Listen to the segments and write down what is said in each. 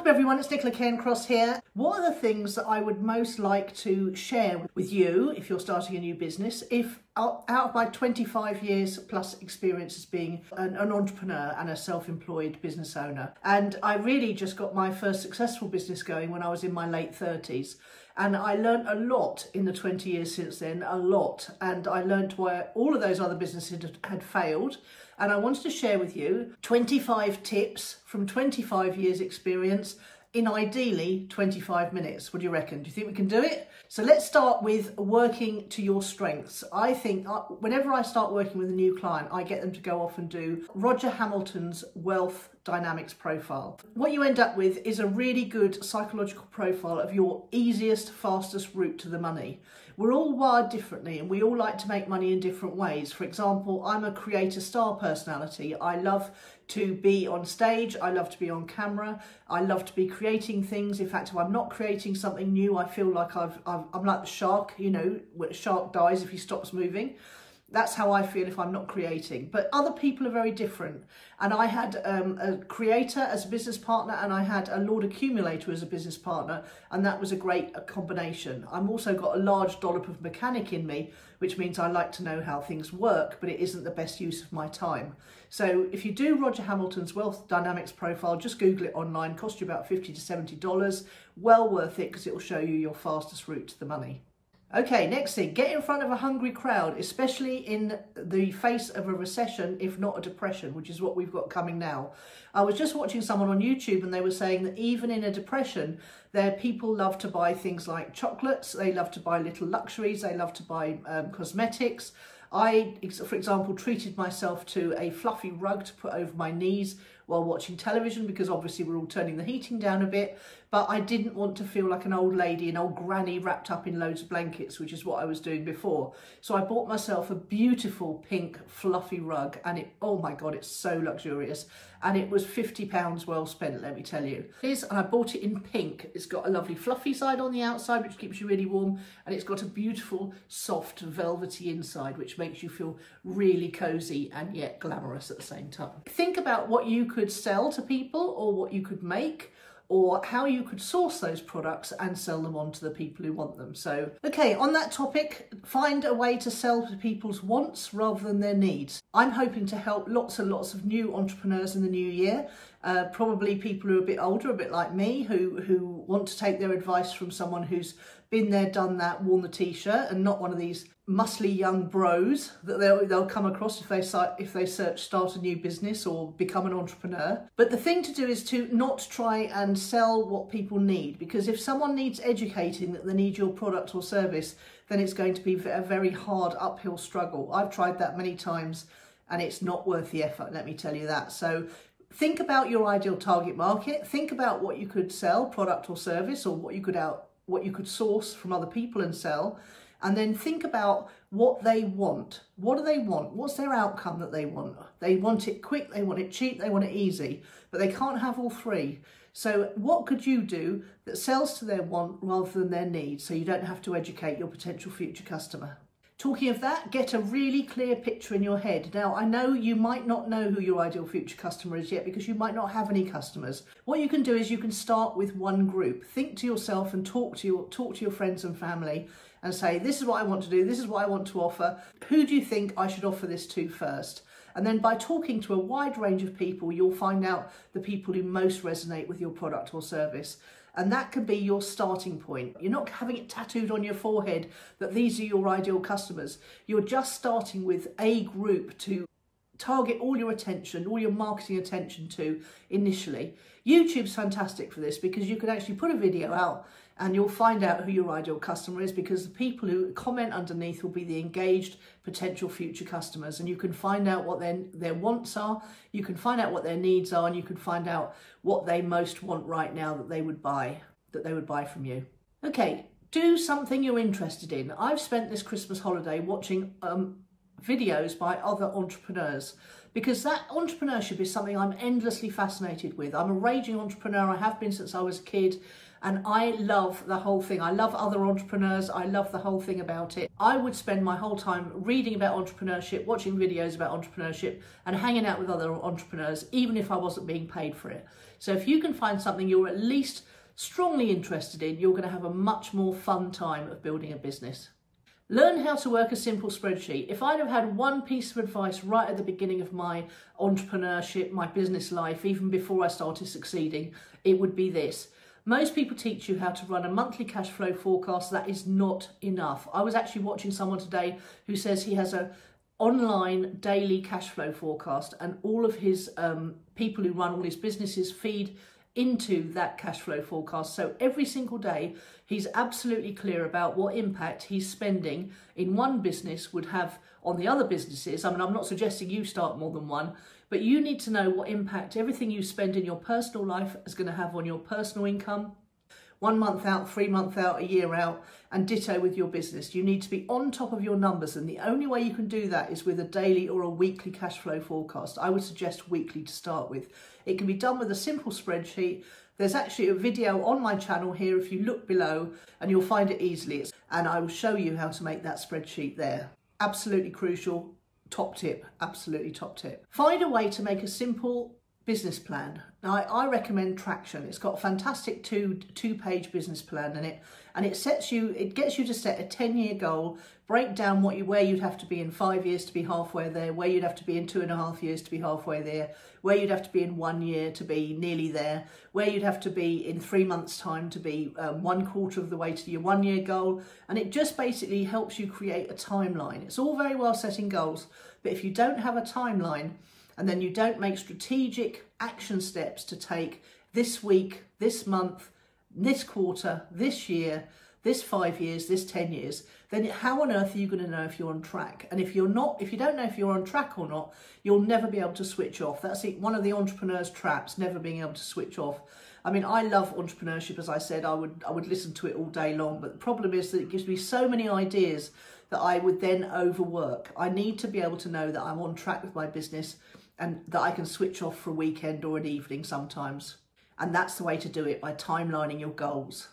Welcome everyone, it's Nicola Cairncross here. What are the things that I would most like to share with you if you're starting a new business, if out of my 25 years plus experience as being an entrepreneur and a self-employed business owner. And I really just got my first successful business going when I was in my late 30s. And I learned a lot in the 20 years since then, a lot. And I learned why all of those other businesses had failed. And I wanted to share with you 25 tips from 25 years experience in ideally 25 minutes. What do you reckon? Do you think we can do it? So let's start with working to your strengths. I think whenever I start working with a new client, I get them to go off and do Roger Hamilton's wealth dynamics profile. What you end up with is a really good psychological profile of your easiest, fastest route to the money. We're all wired differently and we all like to make money in different ways. For example, I'm a creator star personality. I love to be on stage. I love to be on camera. I love to be creating things. In fact, if I'm not creating something new, I feel like I'm like the shark, you know, where the shark dies if he stops moving. That's how I feel if I'm not creating. But other people are very different. And I had a creator as a business partner and I had a Lord accumulator as a business partner. And that was a great combination. I've also got a large dollop of mechanic in me, which means I like to know how things work, but it isn't the best use of my time. So if you do Roger Hamilton's wealth dynamics profile, just Google it online, cost you about $50 to $70. Well worth it because it will show you your fastest route to the money. Okay, next thing, get in front of a hungry crowd, especially in the face of a recession, if not a depression, which is what we've got coming now. I was just watching someone on YouTube and they were saying that even in a depression, people love to buy things like chocolates, they love to buy little luxuries, they love to buy cosmetics. I, for example, treated myself to a fluffy rug to put over my knees while watching television because obviously we're all turning the heating down a bit, but I didn't want to feel like an old lady, an old granny wrapped up in loads of blankets, which is what I was doing before. So I bought myself a beautiful pink fluffy rug and oh my God, it's so luxurious. And it was £50 well spent, let me tell you. And I bought it in pink. It's got a lovely fluffy side on the outside, which keeps you really warm. And it's got a beautiful, soft, velvety inside, which makes you feel really cozy and yet glamorous at the same time. Think about what you could sell to people or what you could make, or how you could source those products and sell them on to the people who want them. So, okay, on that topic, find a way to sell to people's wants rather than their needs. I'm hoping to help lots and lots of new entrepreneurs in the new year, probably people who are a bit older, a bit like me, who want to take their advice from someone who's been there, done that, worn the t-shirt, and not one of these muscly young bros that they'll come across if they search start a new business or become an entrepreneur. But the thing to do is to not try and sell what people need, because if someone needs educating that they need your product or service, then it's going to be a very hard uphill struggle. I've tried that many times and it's not worth the effort, let me tell you that. So think about your ideal target market, think about what you could sell, product or service, or what you could source from other people and sell. And then think about what they want. What do they want? What's their outcome that they want? They want it quick, they want it cheap, they want it easy, but they can't have all three. So what could you do that sells to their want rather than their need, so you don't have to educate your potential future customer? Talking of that, get a really clear picture in your head. Now, I know you might not know who your ideal future customer is yet because you might not have any customers. What you can do is you can start with one group. Think to yourself and talk to your friends and family and say, this is what I want to do, this is what I want to offer. Who do you think I should offer this to first? And then by talking to a wide range of people, you'll find out the people who most resonate with your product or service. And that can be your starting point. You're not having it tattooed on your forehead that these are your ideal customers. You're just starting with a group to target all your attention, all your marketing attention to initially. YouTube's fantastic for this because you can actually put a video out and you'll find out who your ideal customer is, because the people who comment underneath will be the engaged potential future customers, and you can find out what their wants are, you can find out what their needs are, and you can find out what they most want right now that they would buy from you. Okay, do something you're interested in. I've spent this Christmas holiday watching videos by other entrepreneurs because that entrepreneurship is something I'm endlessly fascinated with. I'm a raging entrepreneur. I have been since I was a kid. And I love the whole thing. I love other entrepreneurs. I love the whole thing about it. I would spend my whole time reading about entrepreneurship, watching videos about entrepreneurship, and hanging out with other entrepreneurs, even if I wasn't being paid for it. So if you can find something you're at least strongly interested in, you're going to have a much more fun time of building a business. Learn how to work a simple spreadsheet. If I'd have had one piece of advice right at the beginning of my entrepreneurship, my business life, even before I started succeeding, it would be this. Most people teach you how to run a monthly cash flow forecast. That is not enough. I was actually watching someone today who says he has an online daily cash flow forecast, and all of his people who run all his businesses feed into that cash flow forecast. So every single day, he's absolutely clear about what impact he's spending in one business would have on the other businesses. I mean, I'm not suggesting you start more than one, but you need to know what impact everything you spend in your personal life is going to have on your personal income. 1 month out, 3 months out, a year out, and ditto with your business. You need to be on top of your numbers, and the only way you can do that is with a daily or a weekly cash flow forecast. I would suggest weekly to start with. It can be done with a simple spreadsheet. There's actually a video on my channel here if you look below, and you'll find it easily. And I will show you how to make that spreadsheet there. Absolutely crucial. Top tip, absolutely top tip. Find a way to make a simple business plan. Now, I recommend Traction. It's got a fantastic two-page business plan in it, and it gets you to set a 10-year goal, break down where you'd have to be in 5 years to be halfway there, where you'd have to be in 2.5 years to be halfway there, where you'd have to be in 1 year to be nearly there, where you'd have to be in 3 months' time to be 1/4 of the way to your 1 year goal. And it just basically helps you create a timeline. It's all very well setting goals, but if you don't have a timeline, and then you don't make strategic action steps to take this week, this month, this quarter, this year, this 5 years, this 10 years, then how on earth are you going to know if you're on track? And if you don't know if you're on track or not, you'll never be able to switch off. That's one of the entrepreneur's traps, never being able to switch off. I mean, I love entrepreneurship, as I said. I would listen to it all day long, but the problem is that it gives me so many ideas that I would then overwork. I need to be able to know that I'm on track with my business, and that I can switch off for a weekend or an evening sometimes. And that's the way to do it, by timelining your goals.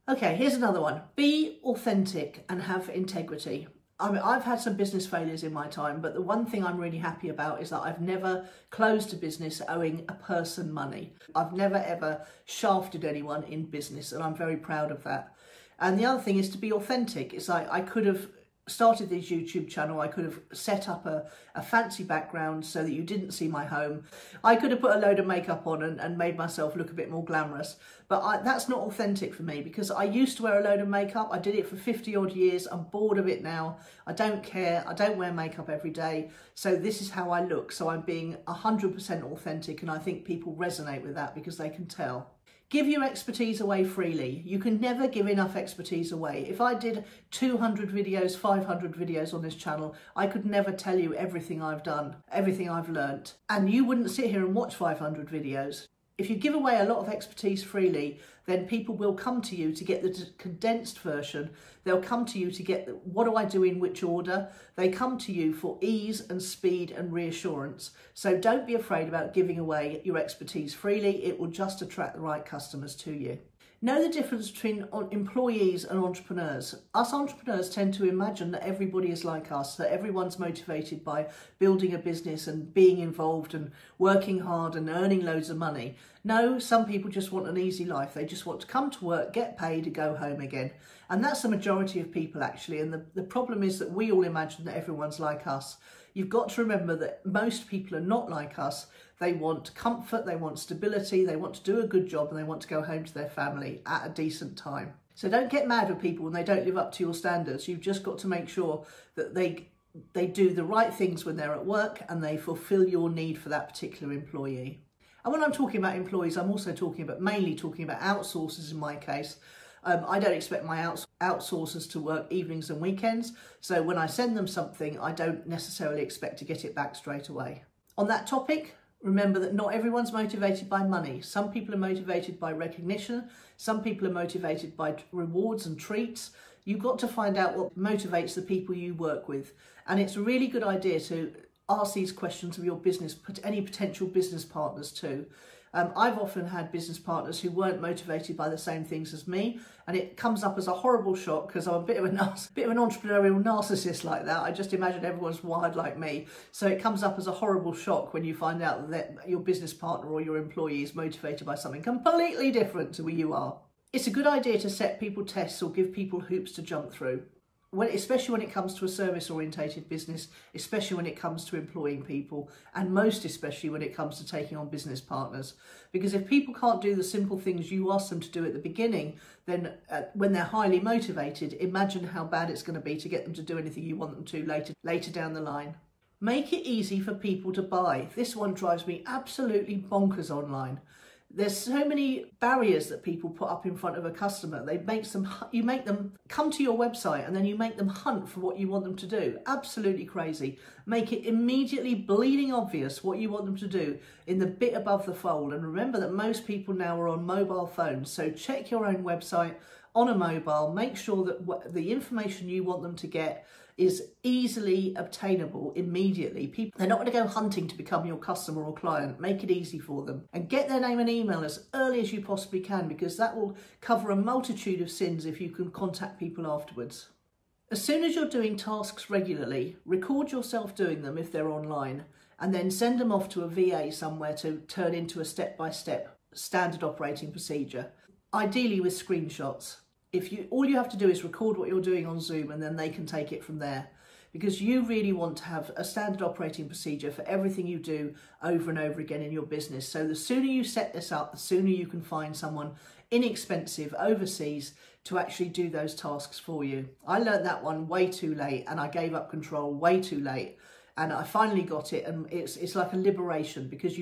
Okay, here's another one. Be authentic and have integrity. I mean, I've had some business failures in my time, but the one thing I'm really happy about is that I've never closed a business owing a person money. I've never ever shafted anyone in business, and I'm very proud of that. And the other thing is to be authentic. It's like I could have started this YouTube channel, I could have set up a fancy background so that you didn't see my home. I could have put a load of makeup on and made myself look a bit more glamorous. But that's not authentic for me, because I used to wear a load of makeup. I did it for 50 odd years. I'm bored of it now. I don't care. I don't wear makeup every day. So this is how I look. So I'm being 100% authentic, and I think people resonate with that because they can tell. Give your expertise away freely. You can never give enough expertise away. If I did 200 videos, 500 videos on this channel, I could never tell you everything I've done, everything I've learnt. And you wouldn't sit here and watch 500 videos. If you give away a lot of expertise freely, then people will come to you to get the condensed version. They'll come to you to get what do I do in which order. They come to you for ease and speed and reassurance. So don't be afraid about giving away your expertise freely. It will just attract the right customers to you. Know the difference between employees and entrepreneurs. Us entrepreneurs tend to imagine that everybody is like us, that everyone's motivated by building a business and being involved and working hard and earning loads of money. No, some people just want an easy life. They just want to come to work, get paid and go home again. And that's the majority of people actually. And the problem is that we all imagine that everyone's like us. You've got to remember that most people are not like us. They want comfort, they want stability, they want to do a good job, and they want to go home to their family at a decent time. So don't get mad with people when they don't live up to your standards. You've just got to make sure that they do the right things when they're at work and they fulfill your need for that particular employee. And when I'm talking about employees, I'm also mainly talking about outsourcers in my case. I don't expect my outsourcers to work evenings and weekends. So when I send them something, I don't necessarily expect to get it back straight away. On that topic, remember that not everyone's motivated by money. Some people are motivated by recognition. Some people are motivated by rewards and treats. You've got to find out what motivates the people you work with. And it's a really good idea to ask these questions of your business, put any potential business partners too. I've often had business partners who weren't motivated by the same things as me, and it comes up as a horrible shock because I'm a bit of an entrepreneurial narcissist like that. I just imagine everyone's wired like me. So it comes up as a horrible shock when you find out that your business partner or your employee is motivated by something completely different to where you are. It's a good idea to set people tests or give people hoops to jump through. Especially when it comes to a service-orientated business, especially when it comes to employing people, and most especially when it comes to taking on business partners. Because if people can't do the simple things you ask them to do at the beginning, then when they're highly motivated, imagine how bad it's going to be to get them to do anything you want them to later down the line. Make it easy for people to buy. This one drives me absolutely bonkers online. There's so many barriers that people put up in front of a customer. You make them come to your website and then you make them hunt for what you want them to do. Absolutely crazy. Make it immediately bleeding obvious what you want them to do in the bit above the fold. And remember that most people now are on mobile phones. So check your own website on a mobile. Make sure that the information you want them to get is easily obtainable immediately. They're not going to go hunting to become your customer or client. Make it easy for them and get their name and email as early as you possibly can, because that will cover a multitude of sins if you can contact people afterwards. As soon as you're doing tasks regularly, record yourself doing them if they're online, and then send them off to a VA somewhere to turn into a step-by-step standard operating procedure, ideally with screenshots. All you have to do is record what you're doing on Zoom, and then they can take it from there, because you really want to have a standard operating procedure for everything you do over and over again in your business. So the sooner you set this up, the sooner you can find someone inexpensive overseas to actually do those tasks for you. I learned that one way too late, and I gave up control way too late. And I finally got it, and it's like a liberation, because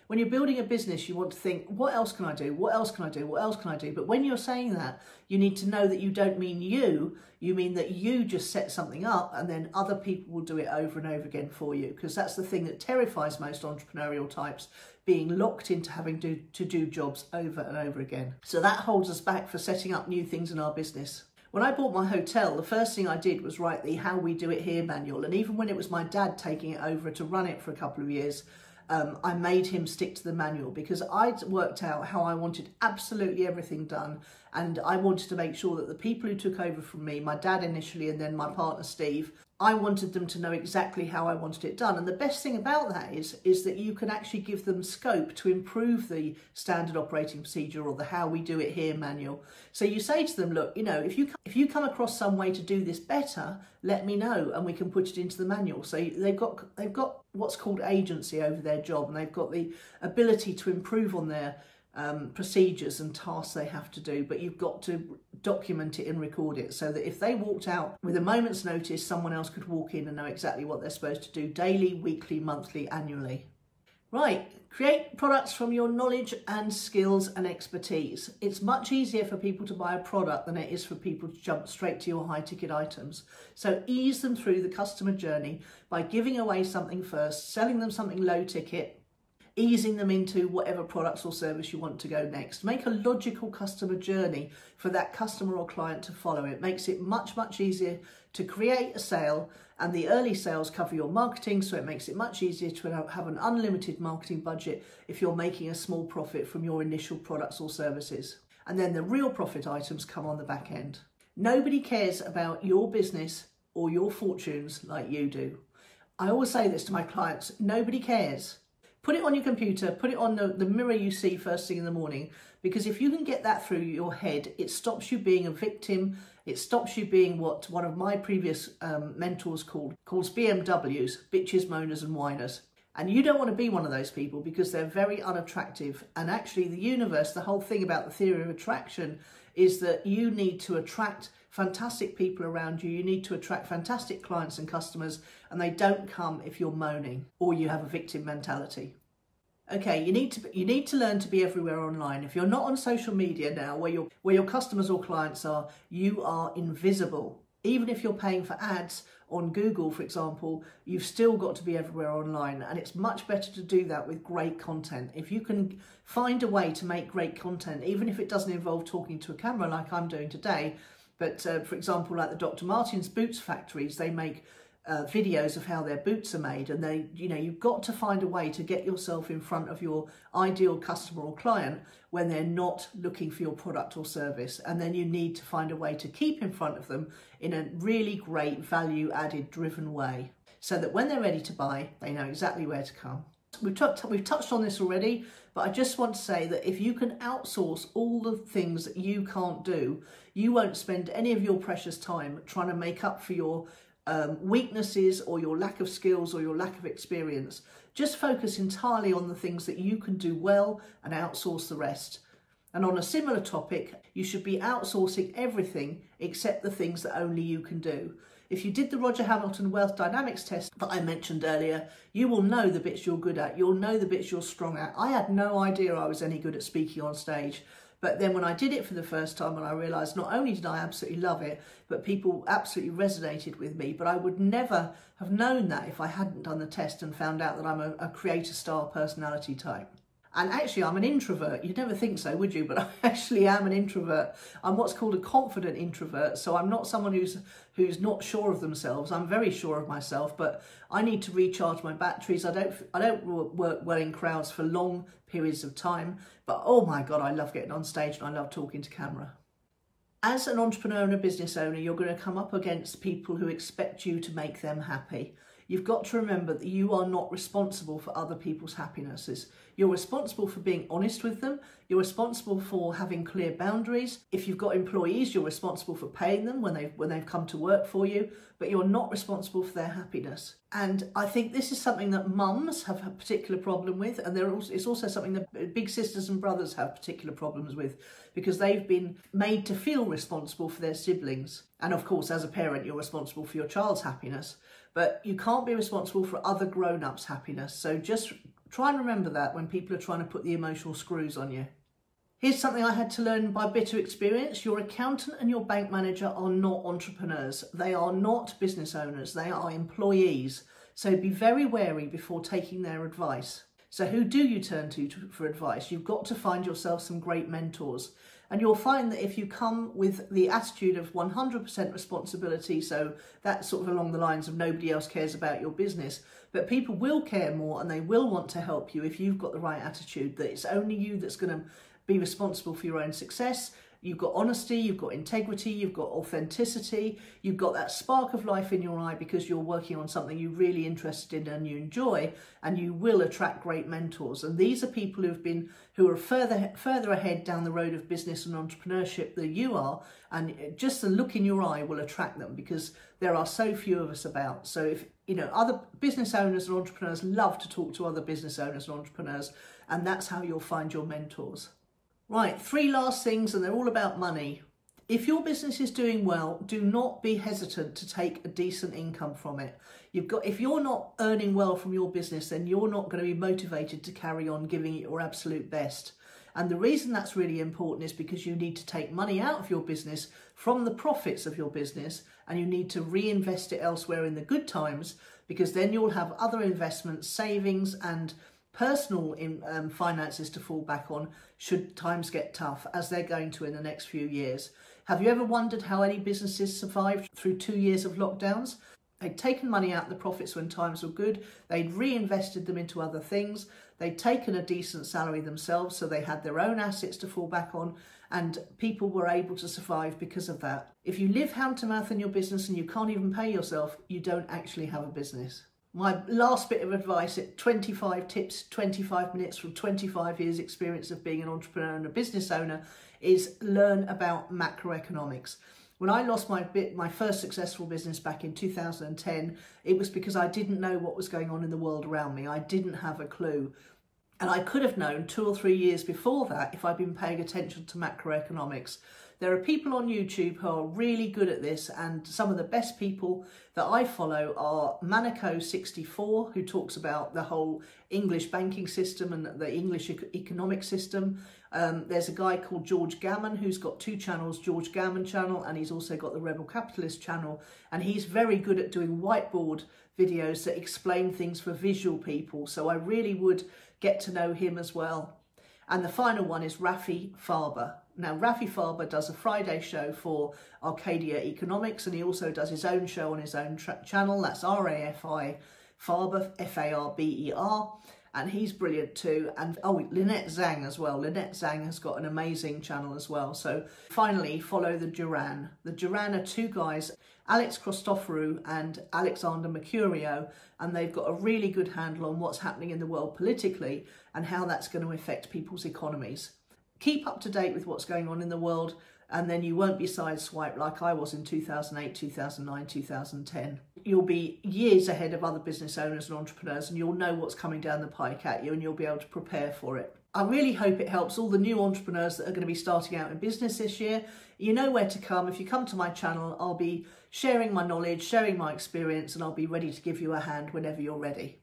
when you're building a business, you want to think, what else can I do? What else can I do? What else can I do? But when you're saying that, you need to know that you don't mean you mean that you just set something up and then other people will do it over and over again for you, because that's the thing that terrifies most entrepreneurial types, being locked into having to do jobs over and over again. So that holds us back for setting up new things in our business. When I bought my hotel, the first thing I did was write the How We Do It Here manual. And even when it was my dad taking it over to run it for a couple of years, I made him stick to the manual, because I'd worked out how I wanted absolutely everything done. And I wanted to make sure that the people who took over from me, my dad initially and then my partner Steve, I wanted them to know exactly how I wanted it done. And the best thing about that is that you can actually give them scope to improve the standard operating procedure or the How We Do It Here manual. So you say to them, look, if you come across some way to do this better, let me know and we can put it into the manual. So they've got what's called agency over their job, and they've got the ability to improve on their procedures and tasks they have to do, but you've got to document it and record it, so that if they walked out with a moment's notice, someone else could walk in and know exactly what they're supposed to do daily, weekly, monthly, annually. Right, create products from your knowledge and skills and expertise. It's much easier for people to buy a product than it is for people to jump straight to your high ticket items. So ease them through the customer journey by giving away something first, selling them something low ticket, easing them into whatever products or service you want to go next. Make a logical customer journey for that customer or client to follow. It makes it much, much easier to create a sale, and the early sales cover your marketing, so it makes it much easier to have an unlimited marketing budget if you're making a small profit from your initial products or services. And then the real profit items come on the back end. Nobody cares about your business or your fortunes like you do. I always say this to my clients, nobody cares. Put it on your computer, put it on the mirror you see first thing in the morning, because if you can get that through your head, it stops you being a victim. It stops you being what one of my previous mentors calls BMWs, bitches, moaners and whiners. And you don't want to be one of those people, because they're very unattractive. And actually the universe, the whole thing about the theory of attraction is that you need to attract fantastic people around you. You need to attract fantastic clients and customers, and they don't come if you're moaning or you have a victim mentality. Okay, you need to learn to be everywhere online. If you're not on social media now, where your customers or clients are, you are invisible. Even if you're paying for ads on Google, for example, you've still got to be everywhere online, and it's much better to do that with great content. If you can find a way to make great content, even if it doesn't involve talking to a camera like I'm doing today, but for example, like the Dr. Martens boots factories, they make videos of how their boots are made, and you've got to find a way to get yourself in front of your ideal customer or client when they're not looking for your product or service, and then you need to find a way to keep in front of them in a really great value added driven way, so that when they're ready to buy, they know exactly where to come. We've touched on this already, but I just want to say that if you can outsource all the things that you can't do, you won't spend any of your precious time trying to make up for your weaknesses or your lack of skills or your lack of experience. Just focus entirely on the things that you can do well and outsource the rest. And on a similar topic, you should be outsourcing everything except the things that only you can do. If you did the Roger Hamilton Wealth Dynamics test that I mentioned earlier, you will know the bits you're good at. You'll know the bits you're strong at. I had no idea I was any good at speaking on stage. But then when I did it for the first time, and I realised not only did I absolutely love it, but people absolutely resonated with me. But I would never have known that if I hadn't done the test and found out that I'm a creator style personality type. And actually, I'm an introvert. You'd never think so, would you? But I actually am an introvert. I'm what's called a confident introvert. So I'm not someone who's not sure of themselves. I'm very sure of myself, but I need to recharge my batteries. I don't work well in crowds for long periods of time. But oh my God, I love getting on stage and I love talking to camera. As an entrepreneur and a business owner, you're going to come up against people who expect you to make them happy. You've got to remember that you are not responsible for other people's happinesses. You're responsible for being honest with them. You're responsible for having clear boundaries. If you've got employees, you're responsible for paying them when they've come to work for you, but you're not responsible for their happiness. And I think this is something that mums have a particular problem with, and it's also something that big sisters and brothers have particular problems with, because they've been made to feel responsible for their siblings. And of course, as a parent, you're responsible for your child's happiness. But you can't be responsible for other grown-ups' happiness. So just try and remember that when people are trying to put the emotional screws on you. Here's something I had to learn by bitter experience. Your accountant and your bank manager are not entrepreneurs. They are not business owners. They are employees. So be very wary before taking their advice. So who do you turn to for advice? You've got to find yourself some great mentors. And you'll find that if you come with the attitude of 100% responsibility, so that's sort of along the lines of nobody else cares about your business, but people will care more and they will want to help you if you've got the right attitude, that it's only you that's going to be responsible for your own success. You've got honesty, you've got integrity, you've got authenticity, you've got that spark of life in your eye because you're working on something you're really interested in and you enjoy, and you will attract great mentors. And these are people who are further ahead down the road of business and entrepreneurship than you are, and just the look in your eye will attract them because there are so few of us about. So if other business owners and entrepreneurs love to talk to other business owners and entrepreneurs, and that's how you'll find your mentors. Right, 3 last things, and they're all about money. If your business is doing well, do not be hesitant to take a decent income from it. If you're not earning well from your business, then you're not going to be motivated to carry on giving it your absolute best. And the reason that's really important is because you need to take money out of your business from the profits of your business, and you need to reinvest it elsewhere in the good times, because then you'll have other investments, savings and personal finances to fall back on should times get tough, as they're going to in the next few years. Have you ever wondered how any businesses survived through 2 years of lockdowns? They'd taken money out of the profits when times were good, they'd reinvested them into other things, they'd taken a decent salary themselves, so they had their own assets to fall back on, and people were able to survive because of that. If you live hand to mouth in your business and you can't even pay yourself, you don't actually have a business. My last bit of advice at 25 tips, 25 minutes from 25 years experience of being an entrepreneur and a business owner is learn about macroeconomics. When I lost my first successful business back in 2010, it was because I didn't know what was going on in the world around me. I didn't have a clue. And I could have known 2 or 3 years before that if I'd been paying attention to macroeconomics. There are people on YouTube who are really good at this, and some of the best people that I follow are Manico64, who talks about the whole English banking system and the English economic system. There's a guy called George Gammon who's got 2 channels, George Gammon channel, and he's also got the Rebel Capitalist channel, and he's very good at doing whiteboard videos that explain things for visual people, so I really would get to know him as well. And the final one is Rafi Farber. Now, Rafi Farber does a Friday show for Arcadia Economics, and he also does his own show on his own channel. That's R-A-F-I Farber, F-A-R-B-E-R. And he's brilliant too. And oh, Lynette Zhang as well. Lynette Zhang has got an amazing channel as well. So finally, follow the Duran. The Duran are two guys, Alex Christoforou and Alexander Mercurio, and they've got a really good handle on what's happening in the world politically and how that's going to affect people's economies. Keep up to date with what's going on in the world, and then you won't be sideswiped like I was in 2008, 2009, 2010. You'll be years ahead of other business owners and entrepreneurs, and you'll know what's coming down the pike at you, and you'll be able to prepare for it. I really hope it helps all the new entrepreneurs that are going to be starting out in business this year. You know where to come. If you come to my channel, I'll be sharing my knowledge, sharing my experience, and I'll be ready to give you a hand whenever you're ready.